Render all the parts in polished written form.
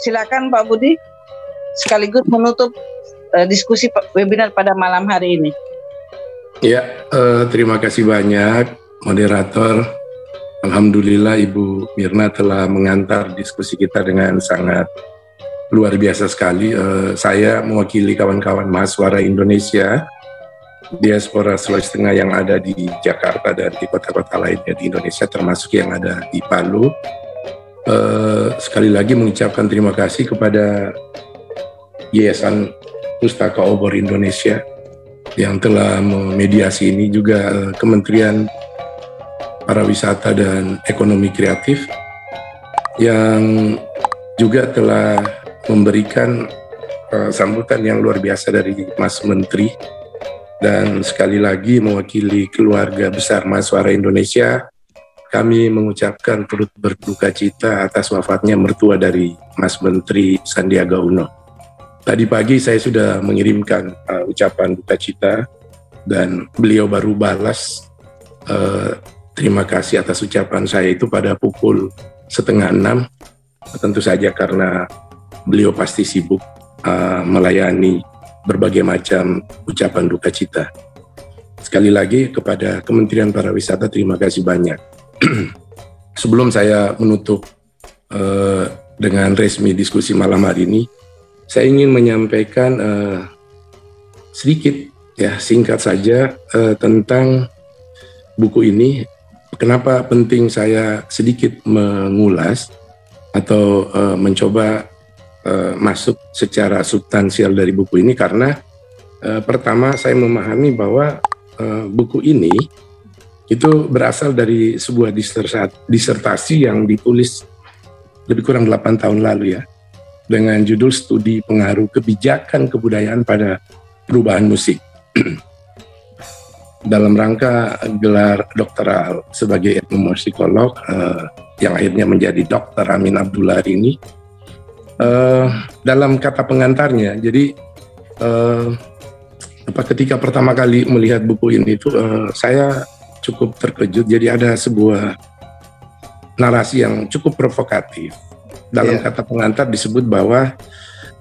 Silakan Pak Budi, sekaligus menutup diskusi webinar pada malam hari ini. Ya, terima kasih banyak moderator. Alhamdulillah Ibu Mirna telah mengantar diskusi kita dengan sangat luar biasa sekali. Saya mewakili kawan-kawan mahasiswa Indonesia diaspora Sulawesi Tengah yang ada di Jakarta dan di kota-kota lainnya di Indonesia, termasuk yang ada di Palu. Sekali lagi mengucapkan terima kasih kepada Yayasan Pustaka Obor Indonesia yang telah memediasi ini, juga Kementerian Pariwisata dan Ekonomi Kreatif yang juga telah memberikan sambutan yang luar biasa dari Mas Menteri. Dan sekali lagi mewakili keluarga besar mahasiswa Indonesia, kami mengucapkan turut berduka cita atas wafatnya mertua dari Mas Menteri Sandiaga Uno. Tadi pagi saya sudah mengirimkan ucapan duka cita dan beliau baru balas terima kasih atas ucapan saya itu pada pukul 5:30. Tentu saja karena beliau pasti sibuk melayani berbagai macam ucapan duka cita. Sekali lagi kepada Kementerian Pariwisata terima kasih banyak. Sebelum saya menutup dengan resmi diskusi malam hari ini, saya ingin menyampaikan sedikit ya, singkat saja tentang buku ini. Kenapa penting saya sedikit mengulas atau mencoba masuk secara substansial dari buku ini, karena pertama saya memahami bahwa buku ini itu berasal dari sebuah disertasi yang ditulis lebih kurang 8 tahun lalu ya, dengan judul Studi Pengaruh Kebijakan Kebudayaan pada Perubahan Musik. Dalam rangka gelar doktoral sebagai etnomusikolog yang akhirnya menjadi Dr. Amin Abdullah ini, dalam kata pengantarnya, jadi ketika pertama kali melihat buku ini itu saya cukup terkejut. Jadi ada sebuah narasi yang cukup provokatif. Dalam kata pengantar disebut bahwa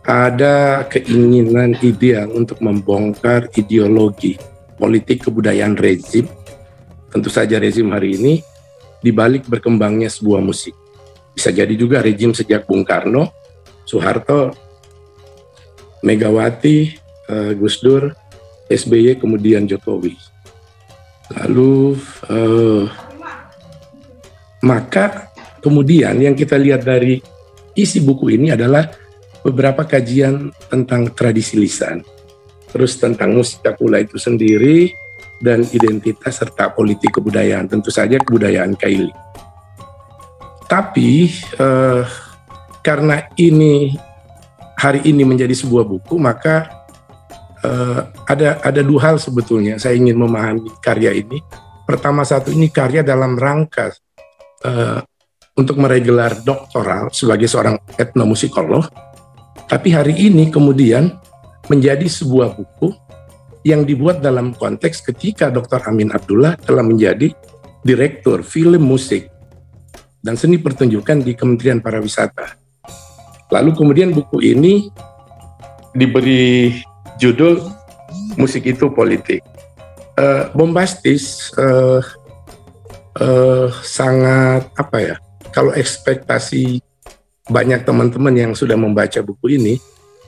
ada keinginan ideal untuk membongkar ideologi politik kebudayaan rezim, tentu saja rezim hari ini, di balik berkembangnya sebuah musik. Bisa jadi juga rezim sejak Bung Karno, Soeharto, Megawati, Gus Dur, SBY, kemudian Jokowi. Lalu maka kemudian yang kita lihat dari isi buku ini adalah beberapa kajian tentang tradisi lisan, terus tentang musik Kakula itu sendiri, dan identitas serta politik kebudayaan, tentu saja kebudayaan Kaili. Tapi karena ini hari ini menjadi sebuah buku, maka ada dua hal sebetulnya saya ingin memahami karya ini. Pertama, satu, ini karya dalam rangka untuk meraih gelar doktoral sebagai seorang etnomusikolog, tapi hari ini kemudian menjadi sebuah buku yang dibuat dalam konteks ketika Dr. Amin Abdullah telah menjadi Direktur Film Musik dan Seni Pertunjukan di Kementerian Pariwisata. Lalu kemudian buku ini diberi judul Musik Itu Politik. Bombastis, sangat apa ya, kalau ekspektasi banyak teman-teman yang sudah membaca buku ini,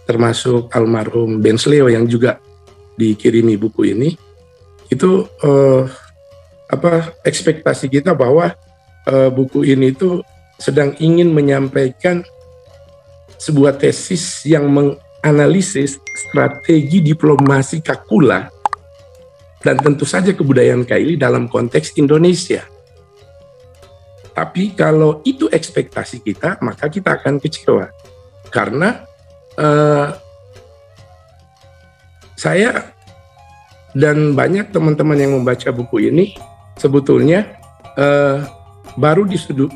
termasuk almarhum Ben Sleo yang juga dikirimi buku ini, itu ekspektasi kita bahwa buku ini itu sedang ingin menyampaikan sebuah tesis yang menganalisis strategi diplomasi Kakula dan tentu saja kebudayaan Kaili dalam konteks Indonesia. Tapi kalau itu ekspektasi kita, maka kita akan kecewa. Karena saya dan banyak teman-teman yang membaca buku ini sebetulnya baru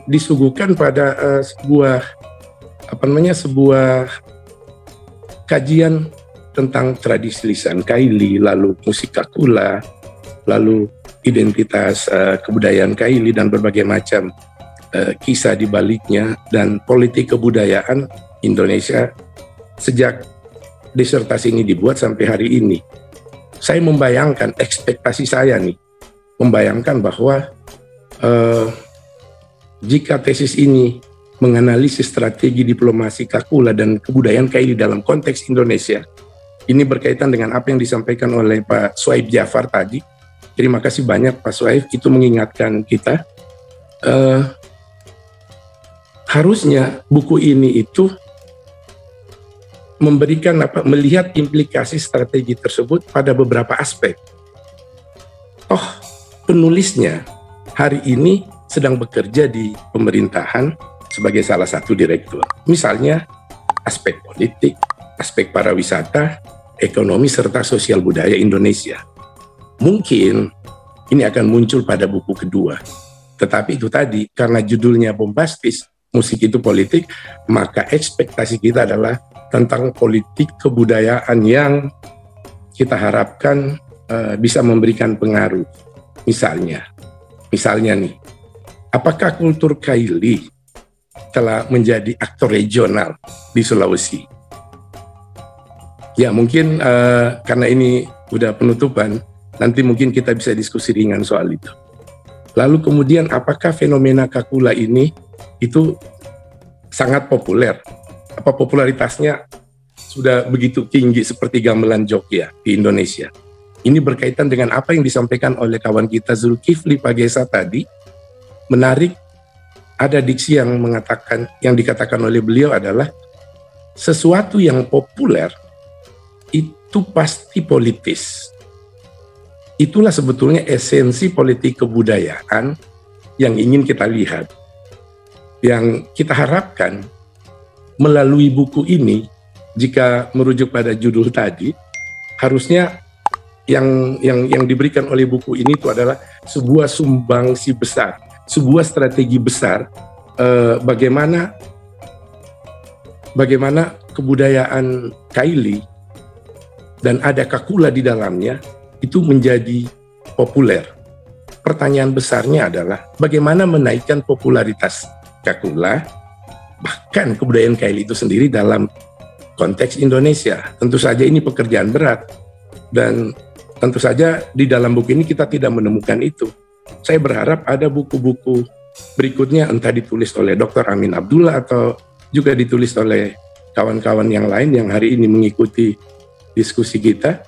disuguhkan pada sebuah kajian tentang tradisi lisan Kaili, lalu musik Kakula, lalu identitas kebudayaan Kaili dan berbagai macam kisah di baliknya dan politik kebudayaan Indonesia sejak disertasi ini dibuat sampai hari ini. Saya membayangkan, ekspektasi saya nih, membayangkan bahwa jika tesis ini menganalisis strategi diplomasi Kakula dan kebudayaan Kaili dalam konteks Indonesia, ini berkaitan dengan apa yang disampaikan oleh Pak Suhaib Jafar tadi. Terima kasih banyak Pak Suhaib, itu mengingatkan kita. Harusnya buku ini itu memberikan melihat implikasi strategi tersebut pada beberapa aspek. Penulisnya hari ini sedang bekerja di pemerintahan sebagai salah satu direktur. Misalnya aspek politik, aspek pariwisata, ekonomi serta sosial budaya Indonesia. Mungkin ini akan muncul pada buku kedua. Tetapi itu tadi, karena judulnya bombastis, musik itu politik, maka ekspektasi kita adalah tentang politik kebudayaan yang kita harapkan bisa memberikan pengaruh. Misalnya nih, apakah kultur Kaili telah menjadi aktor regional di Sulawesi? Ya mungkin karena ini udah penutupan, nanti mungkin kita bisa diskusi ringan soal itu. Lalu kemudian apakah fenomena Kakula ini itu sangat populer? Apa popularitasnya sudah begitu tinggi seperti gamelan Jogja di Indonesia? Ini berkaitan dengan apa yang disampaikan oleh kawan kita Zulkifli Pagesa tadi. Menarik, ada diksi yang dikatakan oleh beliau adalah sesuatu yang populer itu pasti politis. Itulah sebetulnya esensi politik kebudayaan yang ingin kita lihat. Yang kita harapkan melalui buku ini, jika merujuk pada judul tadi, harusnya yang diberikan oleh buku ini itu adalah sebuah sumbangsi besar, sebuah strategi besar bagaimana kebudayaan Kaili dan ada Kakula di dalamnya itu menjadi populer. Pertanyaan besarnya adalah bagaimana menaikkan popularitas Kakula, bahkan kebudayaan Kaili itu sendiri dalam konteks Indonesia. Tentu saja ini pekerjaan berat, dan tentu saja di dalam buku ini kita tidak menemukan itu. Saya berharap ada buku-buku berikutnya, entah ditulis oleh Dr. Amin Abdullah atau juga ditulis oleh kawan-kawan yang lain yang hari ini mengikuti diskusi kita,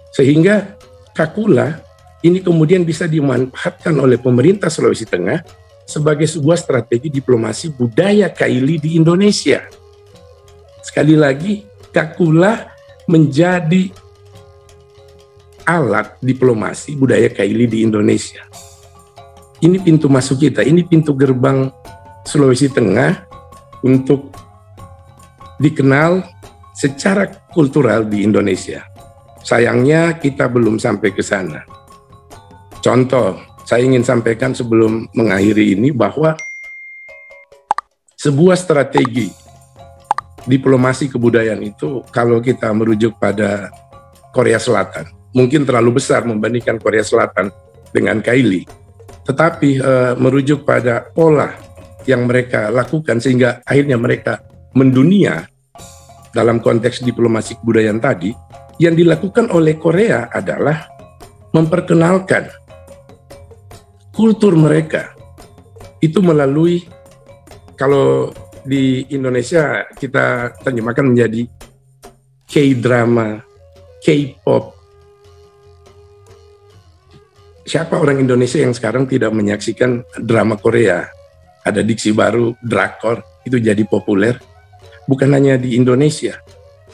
sehingga Kakula ini kemudian bisa dimanfaatkan oleh pemerintah Sulawesi Tengah sebagai sebuah strategi diplomasi budaya Kaili di Indonesia. Sekali lagi, Kakula menjadi alat diplomasi budaya Kaili di Indonesia. Ini pintu masuk kita, ini pintu gerbang Sulawesi Tengah untuk dikenal secara kultural di Indonesia. Sayangnya kita belum sampai ke sana. Contoh, saya ingin sampaikan sebelum mengakhiri ini bahwa sebuah strategi diplomasi kebudayaan itu, kalau kita merujuk pada Korea Selatan, mungkin terlalu besar membandingkan Korea Selatan dengan Kaili. Tetapi merujuk pada pola yang mereka lakukan sehingga akhirnya mereka mendunia dalam konteks diplomasi kebudayaan tadi, yang dilakukan oleh Korea adalah memperkenalkan kultur mereka itu melalui, kalau di Indonesia kita terjemahkan menjadi K-drama, K-pop. Siapa orang Indonesia yang sekarang tidak menyaksikan drama Korea? Ada diksi baru, drakor, itu jadi populer. Bukan hanya di Indonesia,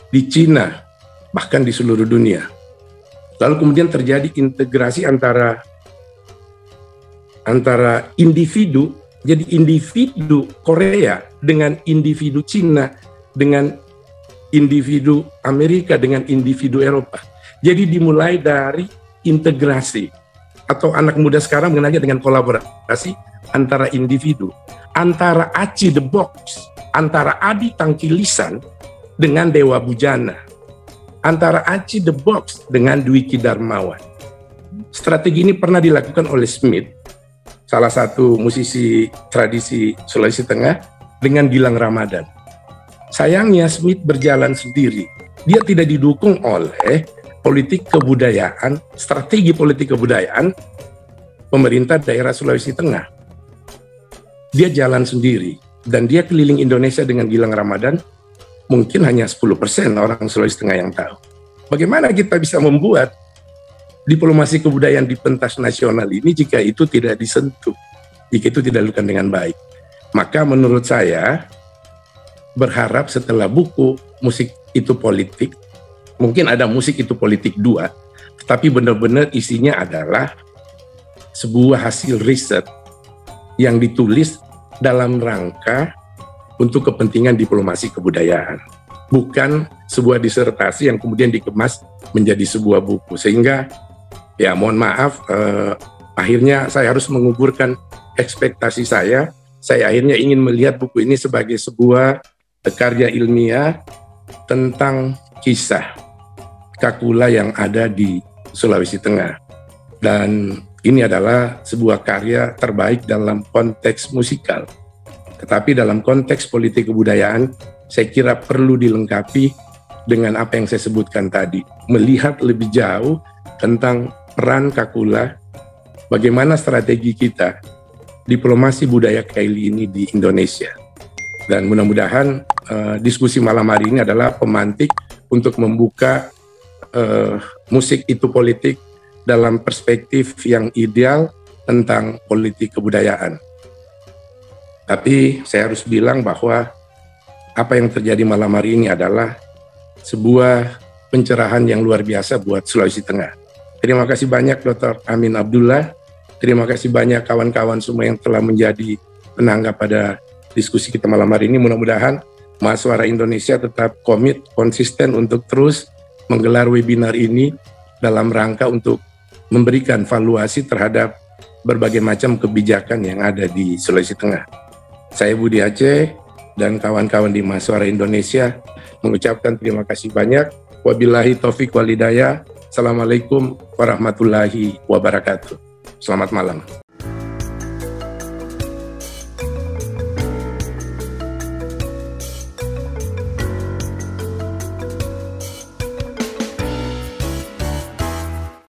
di Cina, bahkan di seluruh dunia. Lalu kemudian terjadi integrasi antara individu, jadi individu Korea dengan individu Cina, dengan individu Amerika, dengan individu Eropa. Jadi dimulai dari integrasi, atau anak muda sekarang mengenalnya dengan kolaborasi antara individu, antara Aci the Box, antara Adi Tangkilisan dengan Dewa Bujana, antara Aci the Box dengan Dwiki Darmawan. Strategi ini pernah dilakukan oleh Smith salah satu musisi tradisi Sulawesi Tengah, dengan Gilang Ramadan. Sayangnya Smith berjalan sendiri. Dia tidak didukung oleh politik kebudayaan, strategi politik kebudayaan pemerintah daerah Sulawesi Tengah. Dia jalan sendiri, dan dia keliling Indonesia dengan Gilang Ramadan, mungkin hanya 10% orang Sulawesi Tengah yang tahu. Bagaimana kita bisa membuat diplomasi kebudayaan di pentas nasional ini jika itu tidak disentuh, jika itu tidak dilakukan dengan baik? Maka menurut saya, berharap setelah buku Musik Itu Politik, mungkin ada Musik Itu Politik 2, tapi benar-benar isinya adalah sebuah hasil riset yang ditulis dalam rangka untuk kepentingan diplomasi kebudayaan. Bukan sebuah disertasi yang kemudian dikemas menjadi sebuah buku. Sehingga, ya mohon maaf, akhirnya saya harus menguburkan ekspektasi saya. Saya akhirnya ingin melihat buku ini sebagai sebuah karya ilmiah tentang kisah Kakula yang ada di Sulawesi Tengah. Dan ini adalah sebuah karya terbaik dalam konteks musikal. Tetapi dalam konteks politik kebudayaan, saya kira perlu dilengkapi dengan apa yang saya sebutkan tadi. Melihat lebih jauh tentang peran Kakula, bagaimana strategi kita, diplomasi budaya Kaili ini di Indonesia. Dan mudah-mudahan diskusi malam hari ini adalah pemantik untuk membuka Musik Itu Politik dalam perspektif yang ideal tentang politik kebudayaan. Tapi saya harus bilang bahwa apa yang terjadi malam hari ini adalah sebuah pencerahan yang luar biasa buat Sulawesi Tengah. Terima kasih banyak Dr. Amin Abdullah. Terima kasih banyak kawan-kawan semua yang telah menjadi penanggap pada diskusi kita malam hari ini. Mudah-mudahan Mahasiswa Indonesia tetap komit, konsisten untuk terus menggelar webinar ini dalam rangka untuk memberikan valuasi terhadap berbagai macam kebijakan yang ada di Sulawesi Tengah. Saya Budi Aceh dan kawan-kawan di Mahasiswa Indonesia mengucapkan terima kasih banyak. Wabillahi taufiq wal hidayah. Assalamualaikum warahmatullahi wabarakatuh. Selamat malam.